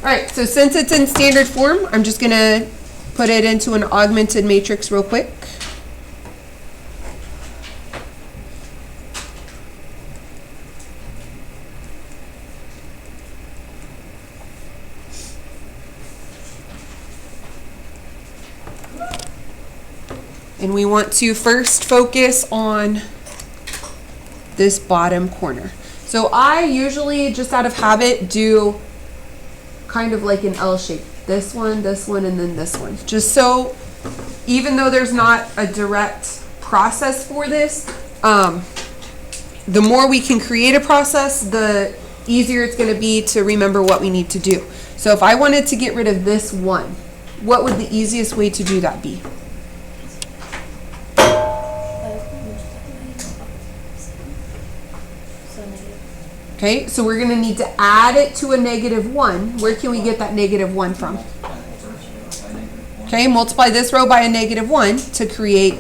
right, so since it's in standard form, I'm just going to put it into an augmented matrix real quick. And we want to first focus on this bottom corner. So I usually, just out of habit, do kind of like an L shape. This one, and then this one. Just so, even though there's not a direct process for this, the more we can create a process, the easier it's going to be to remember what we need to do. So if I wanted to get rid of this one, what would the easiest way to do that be? Okay, so we're going to need to add it to a -1. Where can we get that -1 from? Okay, multiply this row by a -1 to create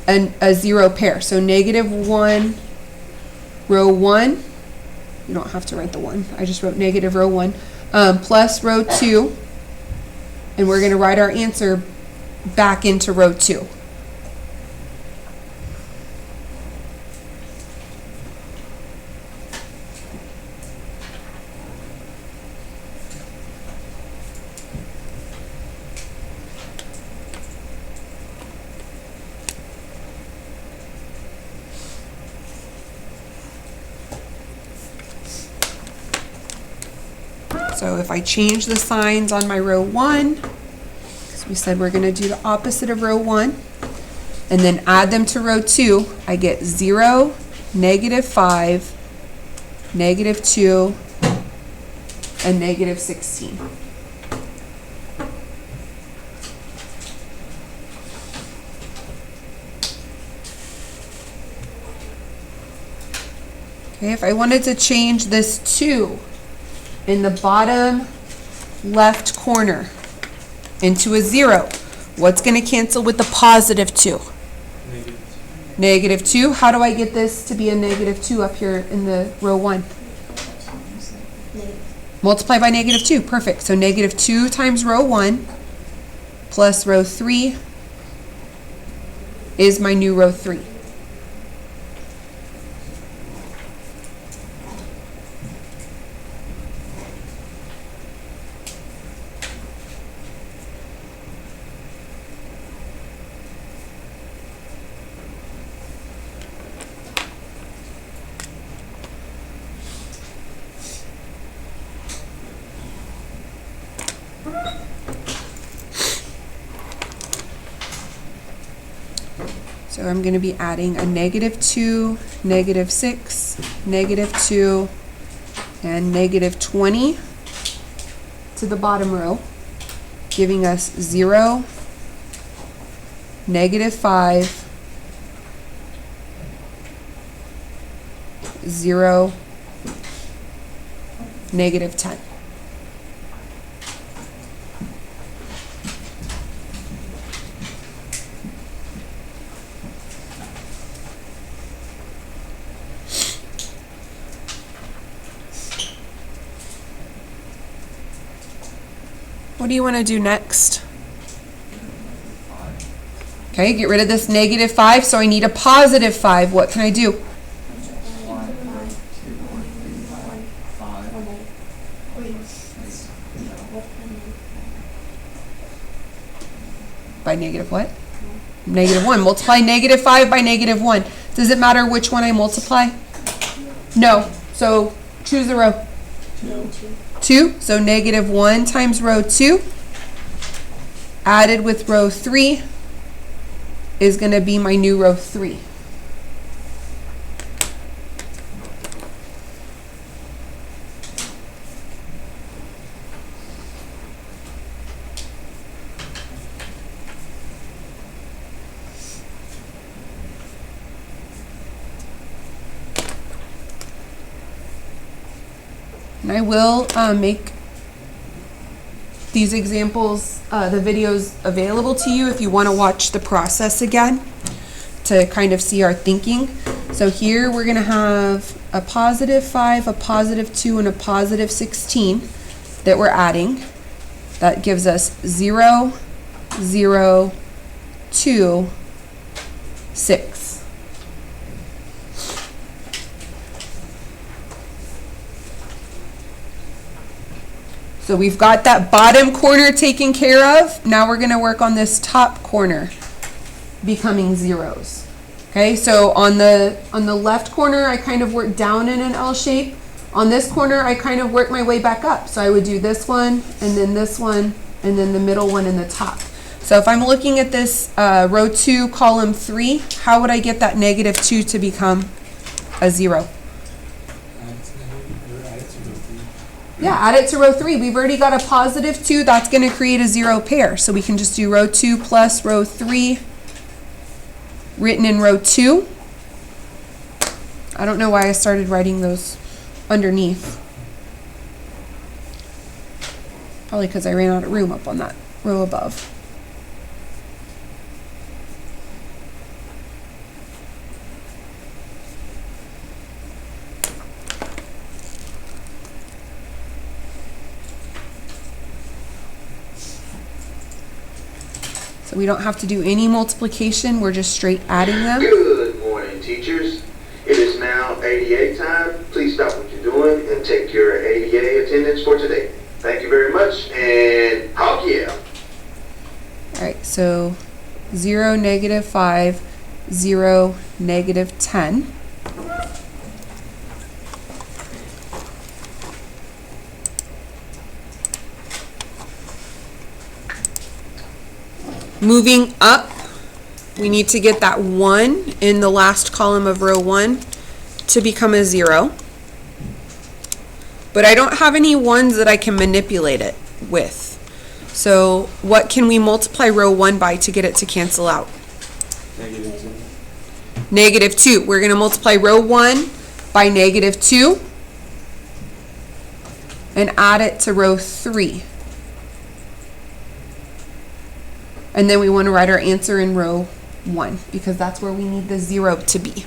a 0 pair. So -1, row 1. You don't have to write the 1. I just wrote negative row 1 plus row 2. And we're going to write our answer back into row 2. So if I change the signs on my row 1, because we said we're going to do the opposite of row 1, and then add them to row 2, I get 0, -5, -2, and -16. Okay, if I wanted to change this 2 in the bottom left corner into a 0, what's going to cancel with the positive 2? -2. How do I get this to be a -2 up here in the row 1? Multiply by -2. Perfect. So -2 times row 1 plus row 3 is my new row 3. So I'm going to be adding a -2, -6, -2, and -20 to the bottom row, giving us 0, -5, 0, -10. What do you want to do next? Okay, get rid of this -5, so I need a +5. What can I do? By negative what? -1. Multiply -5 by -1. Does it matter which one I multiply? No. So choose a row. 2. So -1 times row 2 added with row 3 is going to be my new row 3. And I will make these examples, the videos available to you if you want to watch the process again to kind of see our thinking. So here we're going to have a +5, a +2, and a +16. that we're adding. That gives us 0, 0, 2, 6. So we've got that bottom corner taken care of. Now we're going to work on this top corner becoming zeros. Okay, so on the left corner, I kind of work down in an L shape. On this corner, I kind of work my way back up. So I would do this one, and then this one, and then the middle one in the top. So if I'm looking at this row 2, column 3, how would I get that -2 to become a 0? Yeah, add it to row 3. We've already got a +2. That's going to create a 0 pair. So we can just do row 2 plus row 3 written in row 2. I don't know why I started writing those underneath. Probably because I ran out of room up on that row above. So we don't have to do any multiplication, we're just straight adding them. Good morning, teachers. It is now ADA time. Please stop what you're doing and take your ADA attendance for today. Thank you very much, and hawk yeah. All right, so 0, -5, 0, -10. Moving up, we need to get that 1 in the last column of row 1 to become a 0. But I don't have any 1s that I can manipulate it with. So what can we multiply row 1 by to get it to cancel out? -2. We're going to multiply row 1 by -2 and add it to row 3. And then we want to write our answer in row 1 because that's where we need the 0 to be.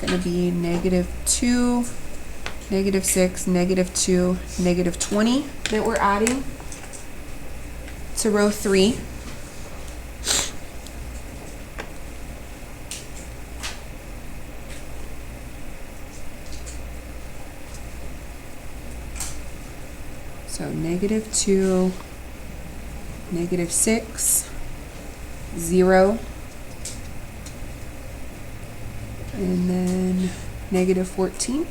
Going to be -2, -6, -2, -20 that we're adding to row 3. So -2, -6, 0. And then -14.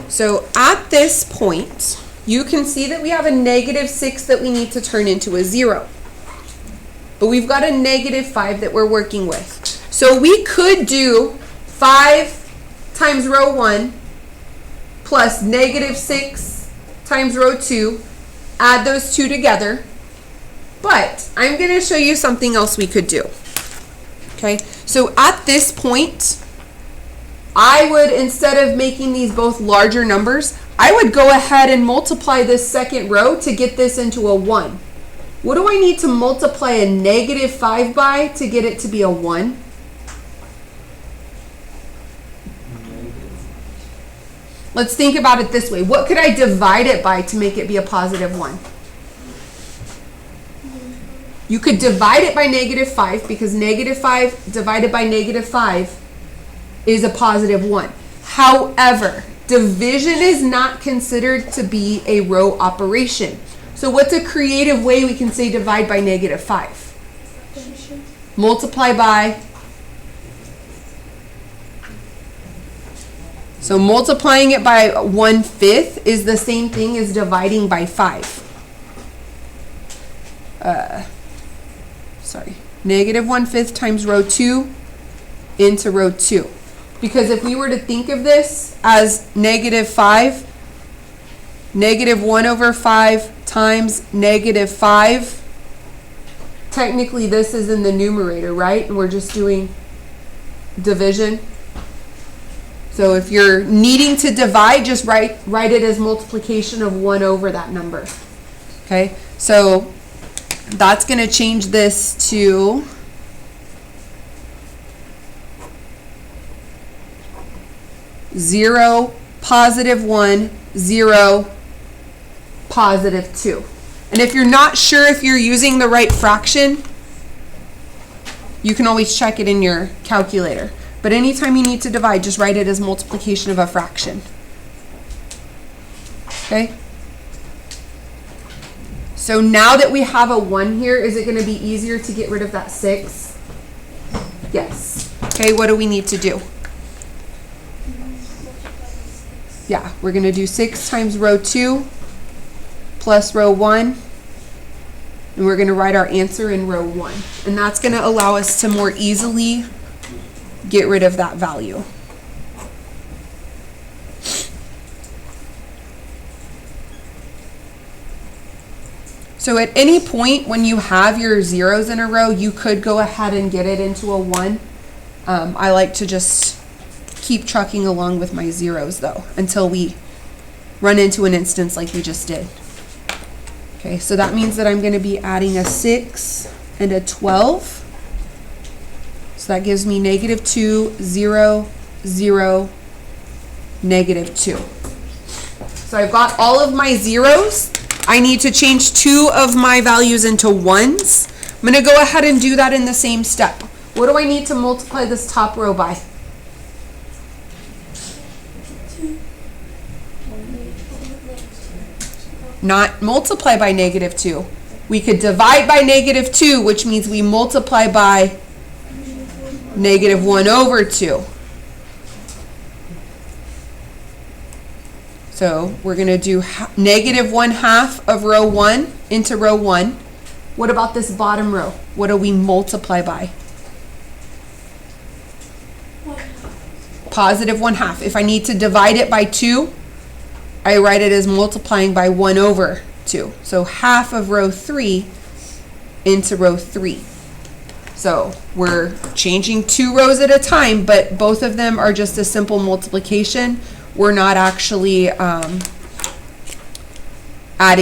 So at this point, you can see that we have a -6 that we need to turn into a 0. But we've got a -5 that we're working with. So we could do 5 times row 1 plus -6 times row 2, add those two together. But I'm going to show you something else we could do. Okay, so at this point, I would, instead of making these both larger numbers, I would go ahead and multiply this second row to get this into a 1. What do I need to multiply a -5 by to get it to be a 1? Let's think about it this way. What could I divide it by to make it be a +1? You could divide it by -5 because -5 divided by -5 is a +1. However, division is not considered to be a row operation. So what's a creative way we can say divide by -5? Multiply by. So multiplying it by 1/5 is the same thing as dividing by 5. -1/5 times row 2 into row 2. Because if we were to think of this as -5 negative 1 over 5 times negative 5. Technically, this is in the numerator, right? And we're just doing division. So if you're needing to divide, just write it as multiplication of 1 over that number. Okay, so that's going to change this to 0, positive 1, 0, positive 2. And if you're not sure if you're using the right fraction, you can always check it in your calculator. But anytime you need to divide, just write it as multiplication of a fraction. Okay? So now that we have a 1 here, is it going to be easier to get rid of that 6? Yes. Okay, what do we need to do? Yeah, we're going to do 6 times row 2 plus row 1. And we're going to write our answer in row 1. And that's going to allow us to more easily get rid of that value. So at any point when you have your zeros in a row, you could go ahead and get it into a 1. I like to just keep trucking along with my zeros though, until we run into an instance like we just did. Okay, so that means that I'm going to be adding a 6 and a 12. So that gives me negative 2, 0, 0, negative 2. So I've got all of my zeros. I need to change 2 of my values into 1s. I'm going to go ahead and do that in the same step. What do I need to multiply this top row by? Not multiply by negative 2. We could divide by negative 2, which means we multiply by negative 1 over 2. So we're going to do negative 1/2 of row 1 into row 1. What about this bottom row? What do we multiply by? Positive 1/2. If I need to divide it by 2, I write it as multiplying by 1 over 2. So half of row 3 into row 3. So we're changing 2 rows at a time, but both of them are just a simple multiplication. We're not actually adding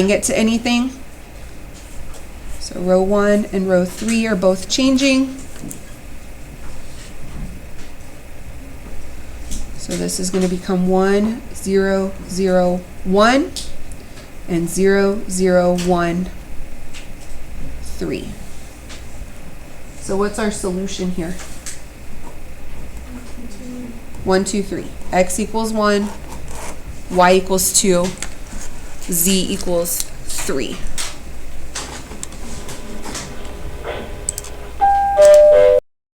it to anything. So row 1 and row 3 are both changing. So this is going to become 1, 0, 0, 1, and 0, 0, 1, 3. So what's our solution here? 1, 2, 3. X equals 1, y equals 2, z equals 3.